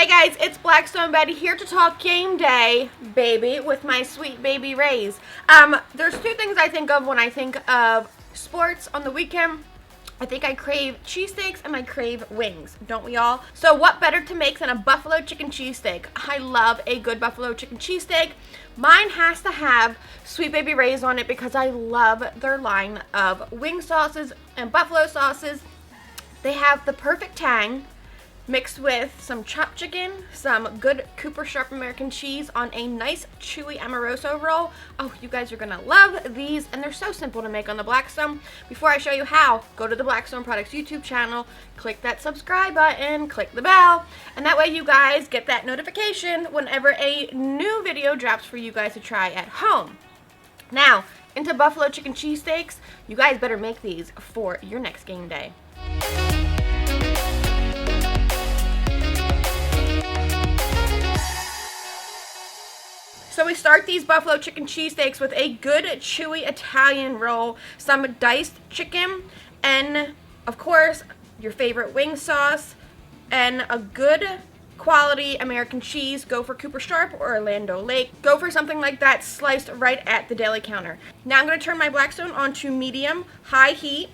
Hey guys, it's Blackstone Betty here to talk game day, baby, with my sweet baby Rays. There's two things I think of when I think of sports on the weekend. I think I crave cheesesteaks and I crave wings, don't we all? So what better to make than a buffalo chicken cheesesteak? I love a good buffalo chicken cheesesteak. Mine has to have Sweet Baby Rays on it because I love their line of wing sauces and buffalo sauces. They have the perfect tang, mixed with some chopped chicken, some good Cooper Sharp American cheese on a nice chewy Amoroso roll. Oh, you guys are gonna love these, and they're so simple to make on the Blackstone. Before I show you how, go to the Blackstone Products YouTube channel, click that subscribe button, click the bell, and that way you guys get that notification whenever a new video drops for you guys to try at home. Now, into buffalo chicken cheesesteaks, you guys better make these for your next game day. So we start these buffalo chicken cheesesteaks with a good chewy Italian roll, some diced chicken, and of course your favorite wing sauce, and a good quality American cheese. Go for Cooper Sharp or Orlando Lake. Go for something like that sliced right at the deli counter. Now I'm going to turn my Blackstone onto medium, high heat,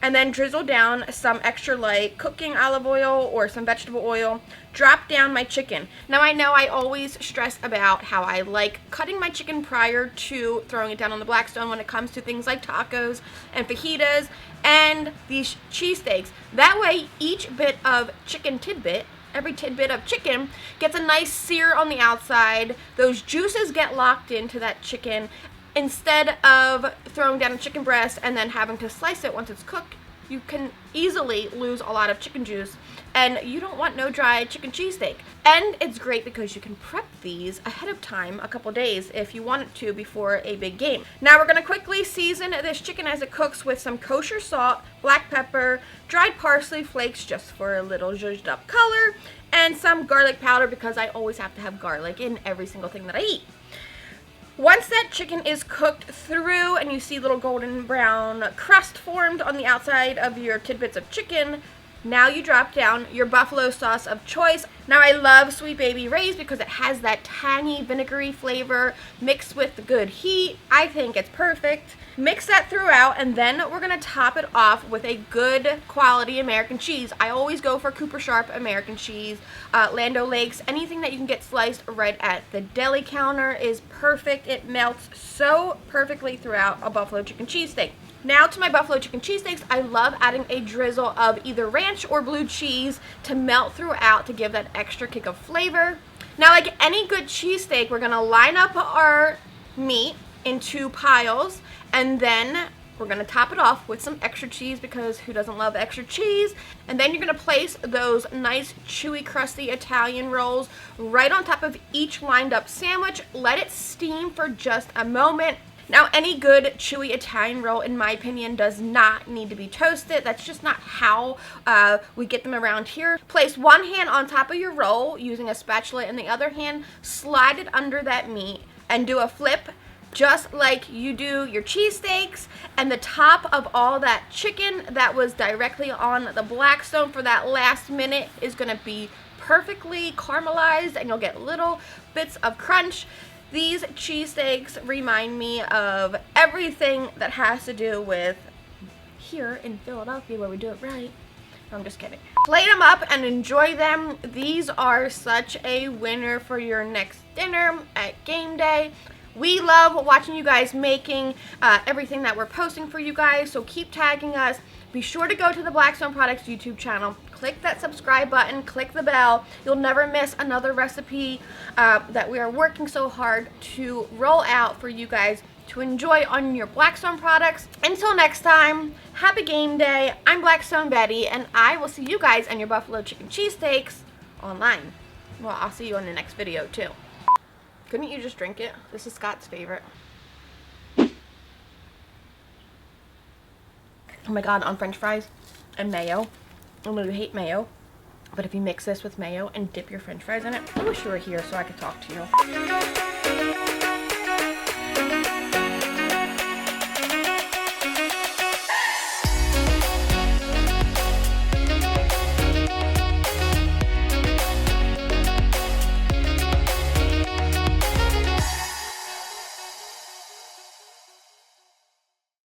and then drizzle down some extra light cooking olive oil or some vegetable oil. Drop down my chicken. Now I know I always stress about how I like cutting my chicken prior to throwing it down on the Blackstone when it comes to things like tacos and fajitas and these cheesesteaks. That way each bit of chicken tidbit, every tidbit of chicken gets a nice sear on the outside. Those juices get locked into that chicken. Instead of throwing down a chicken breast and then having to slice it once it's cooked, you can easily lose a lot of chicken juice, and you don't want no dry chicken cheesesteak. And it's great because you can prep these ahead of time, a couple days if you want to, before a big game. Now we're gonna quickly season this chicken as it cooks with some kosher salt, black pepper, dried parsley flakes just for a little zhuzhed up color, and some garlic powder because I always have to have garlic in every single thing that I eat. Once that chicken is cooked through and you see little golden brown crust formed on the outside of your tidbits of chicken, now you drop down your buffalo sauce of choice. Now I love Sweet Baby Rays because it has that tangy, vinegary flavor mixed with the good heat. I think it's perfect. Mix that throughout, and then we're going to top it off with a good quality American cheese. I always go for Cooper Sharp American cheese, Lando Lakes. Anything that you can get sliced right at the deli counter is perfect. It melts so perfectly throughout a buffalo chicken cheesesteak. Now to my buffalo chicken cheesesteaks, I love adding a drizzle of either ranch or blue cheese to melt throughout to give that extra kick of flavor. Now, like any good cheesesteak, we're going to line up our meat in two piles, and then we're going to top it off with some extra cheese because who doesn't love extra cheese? And then you're going to place those nice chewy crusty Italian rolls right on top of each lined up sandwich. Let it steam for just a moment. Now, any good chewy Italian roll, in my opinion, does not need to be toasted. That's just not how we get them around here. Place one hand on top of your roll using a spatula, and the other hand slide it under that meat and do a flip just like you do your cheesesteaks. And the top of all that chicken that was directly on the Blackstone for that last minute is going to be perfectly caramelized, and you'll get little bits of crunch. These cheesesteaks remind me of everything that has to do with here in Philadelphia where we do it right. No, I'm just kidding. Plate them up and enjoy them. These are such a winner for your next dinner at game day. We love watching you guys making everything that we're posting for you guys, so keep tagging us. Be sure to go to the Blackstone Products YouTube channel. Click that subscribe button, click the bell. You'll never miss another recipe that we are working so hard to roll out for you guys to enjoy on your Blackstone products. Until next time, happy game day. I'm Blackstone Betty, and I will see you guys and your buffalo chicken cheesesteaks online. Well, I'll see you in the next video too. Couldn't you just drink it? This is Scott's favorite. Oh my god, on french fries and mayo. I know you hate mayo, but if you mix this with mayo and dip your french fries in it, I wish you were here so I could talk to you.